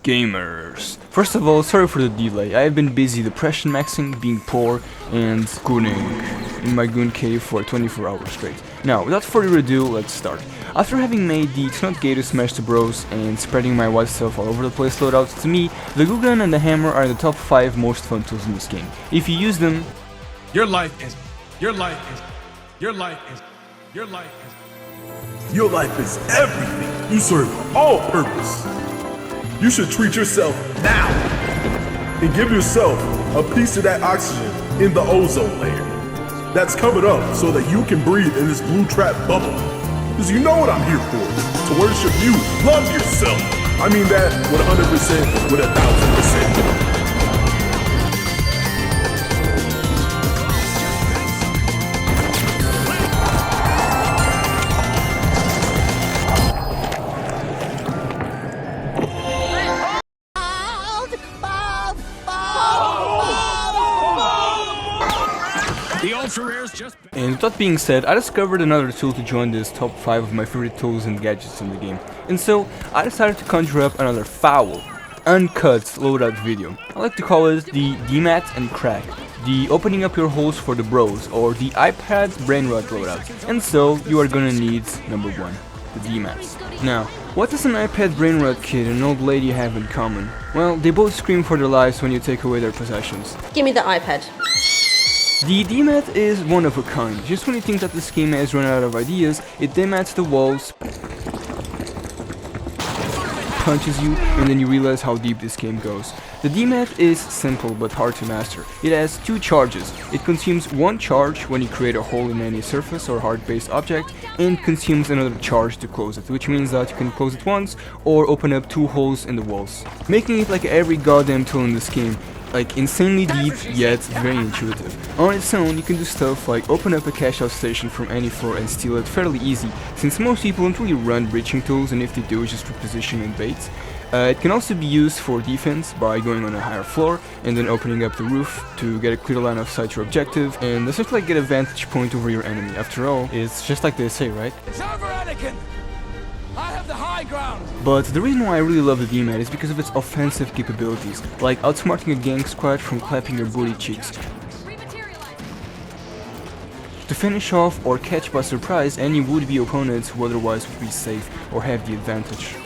Gamers. First of all, sorry for the delay. I have been busy depression maxing, being poor, and gooning in my goon cave for 24 hours straight. Now, without further ado, let's start. After having made the Tnut Gay to smash the bros and spreading my white stuff all over the place loadouts, to me, the glue gun and the hammer are the top 5 most fun tools in this game. If you use them, Your life is everything. You serve all purpose. You should treat yourself now and give yourself a piece of that oxygen in the ozone layer that's coming up so that you can breathe in this blue trap bubble. Because you know what I'm here for, to worship you, love yourself. I mean that with 100%, with 1,000%. And with that being said, I discovered another tool to join this top 5 of my favorite tools and gadgets in the game. And so, I decided to conjure up another foul, uncut loadout video. I like to call it the DMAT and crack, the opening up your holes for the bros, or the iPad Brainrot loadout. And so, you are gonna need number 1, the DMATs. Now, what does an iPad Brainrot kid and an old lady have in common? Well, they both scream for their lives when you take away their possessions. Give me the iPad. The DMAT is one of a kind. Just when you think that this game has run out of ideas, it DMATs the walls, punches you, and then you realize how deep this game goes. The DMAT is simple but hard to master. It has 2 charges. It consumes 1 charge when you create a hole in any surface or hard-based object, and consumes another charge to close it, which means that you can close it once or open up 2 holes in the walls, making it like every goddamn tool in this game. Like insanely deep, yet very intuitive. On its own, you can do stuff like open up a cash out station from any floor and steal it fairly easy, since most people don't really run breaching tools, and if they do, just reposition and bait. It can also be used for defense by going on a higher floor and then opening up the roof to get a clear line of sight to your objective and essentially get a vantage point over your enemy. After all, it's just like they say, right? It's over, Anakin! I have the high ground! But the reason why I really love the DMAT is because of its offensive capabilities, like outsmarting a gang squad from clapping your booty cheeks, to finish off or catch by surprise any would-be opponents who otherwise would be safe or have the advantage.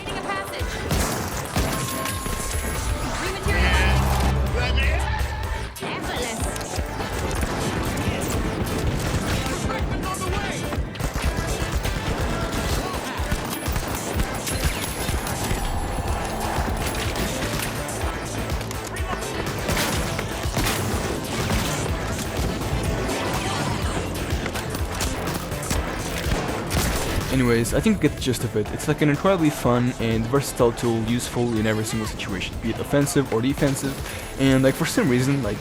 Anyways, I think you get the gist of it. It's like an incredibly fun and versatile tool, useful in every single situation, be it offensive or defensive, and like for some reason, like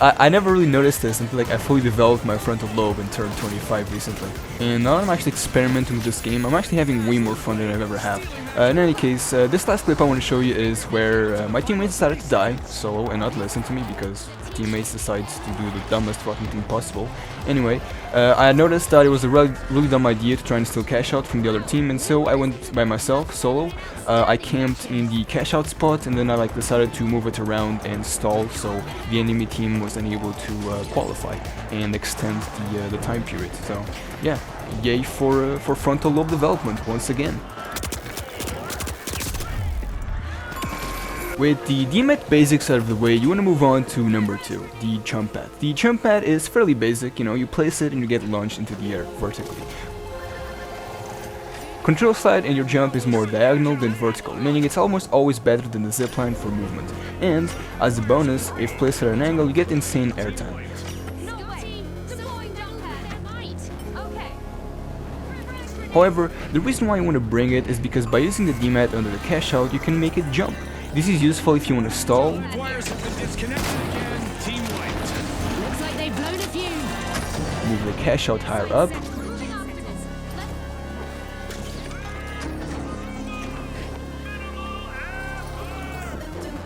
I never really noticed this until like I fully developed my frontal lobe and turned 25 recently. And now I'm actually experimenting with this game, I'm actually having way more fun than I've ever had. In any case, this last clip I want to show you is where my teammates decided to die solo and not listen to me because teammates decide to do the dumbest fucking thing possible. Anyway, I noticed that it was a really dumb idea to try and steal cash out from the other team, and so I went by myself, solo. I camped in the cash out spot, and then I decided to move it around and stall so the enemy team was unable to qualify and extend the time period. So yeah, yay for frontal lobe development once again. With the DMAT basics out of the way, you want to move on to number 2, the jump pad. The jump pad is fairly basic, you place it and you get launched into the air vertically. Control slide and your jump is more diagonal than vertical, meaning it's almost always better than the zipline for movement. And, as a bonus, if placed at an angle, you get insane airtime. However, the reason why you want to bring it is because by using the DMAT under the cash out, you can make it jump. This is useful if you want to stall, move the cash out higher up,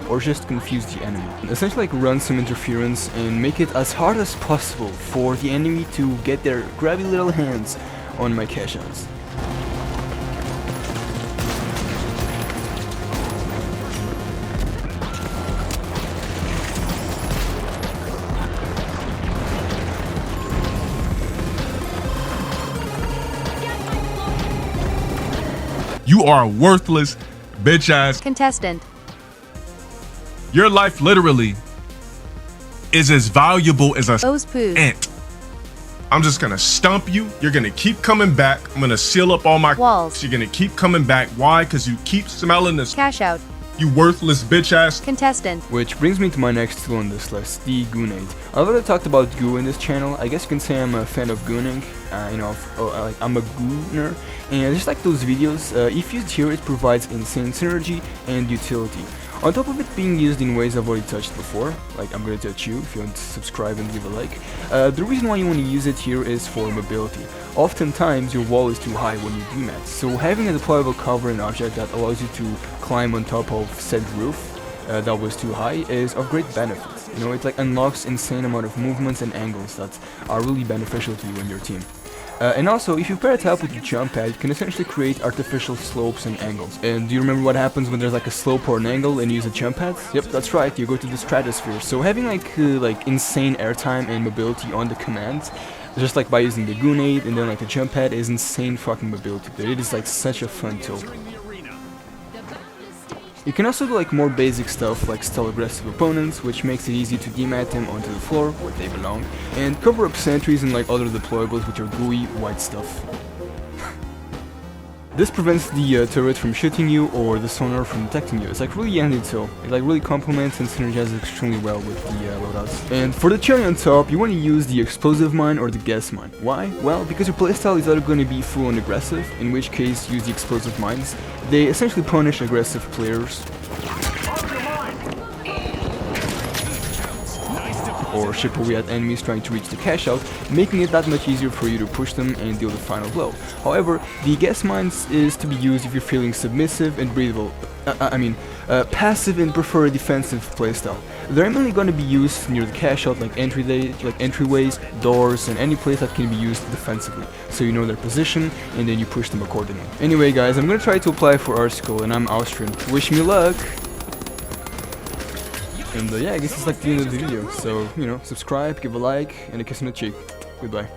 or just confuse the enemy. Essentially run some interference and make it as hard as possible for the enemy to get their grabby little hands on my cash outs. You are a worthless, bitch-ass Contestant. Your life literally is as valuable as a O's poo. ant. I'm just gonna stump you. You're gonna keep coming back. I'm gonna seal up all my walls. You're gonna keep coming back. Why? Because you keep smelling this. Cash out. You worthless bitch ass. Contestant. Which brings me to my next tool on this list, the Goonade. I've already talked about goo in this channel. I guess you can say I'm a fan of gooning. I'm a gooner. And just like those videos, if used here, it provides insane synergy and utility. On top of it being used in ways I've already touched before, like I'm gonna touch you if you want to subscribe and give a like, the reason why you want to use it here is for mobility. Oftentimes your wall is too high when you demat, so having a deployable cover and object that allows you to climb on top of said roof that was too high is of great benefit. You know, it like unlocks insane amount of movements and angles that are really beneficial to you and your team. And also, if you pair it up with your jump pad, you can essentially create artificial slopes and angles. And do you remember what happens when there's like a slope or an angle and you use a jump pad? Yep, that's right, you go to the stratosphere. So having like insane airtime and mobility on the command, just like by using the Goonade and then like the jump pad, is insane fucking mobility. It is like such a fun tool. You can also do like more basic stuff like stall aggressive opponents, which makes it easy to demat them onto the floor where they belong, and cover up sentries and like other deployables with your gooey white stuff. This prevents the turret from shooting you or the sonar from detecting you. It's like really handy tool. It like really complements and synergizes extremely well with the loadouts. And for the cherry on top, you want to use the explosive mine or the gas mine. Why? Well, because your playstyle is either going to be full on aggressive, in which case use the explosive mines. They essentially punish aggressive players, or chip away at enemies trying to reach the cash out, making it that much easier for you to push them and deal the final blow. However, the gas mines is to be used if you're feeling submissive and breathable, passive and prefer a defensive playstyle. They're mainly going to be used near the cash out, like entryways, doors, and any place that can be used defensively, so you know their position and then you push them accordingly. Anyway guys, I'm going to try to apply for art school and I'm Austrian. Wish me luck! And yeah, I guess it's like the end of the video, so, you know, subscribe, give a like, and a kiss on the cheek. Goodbye.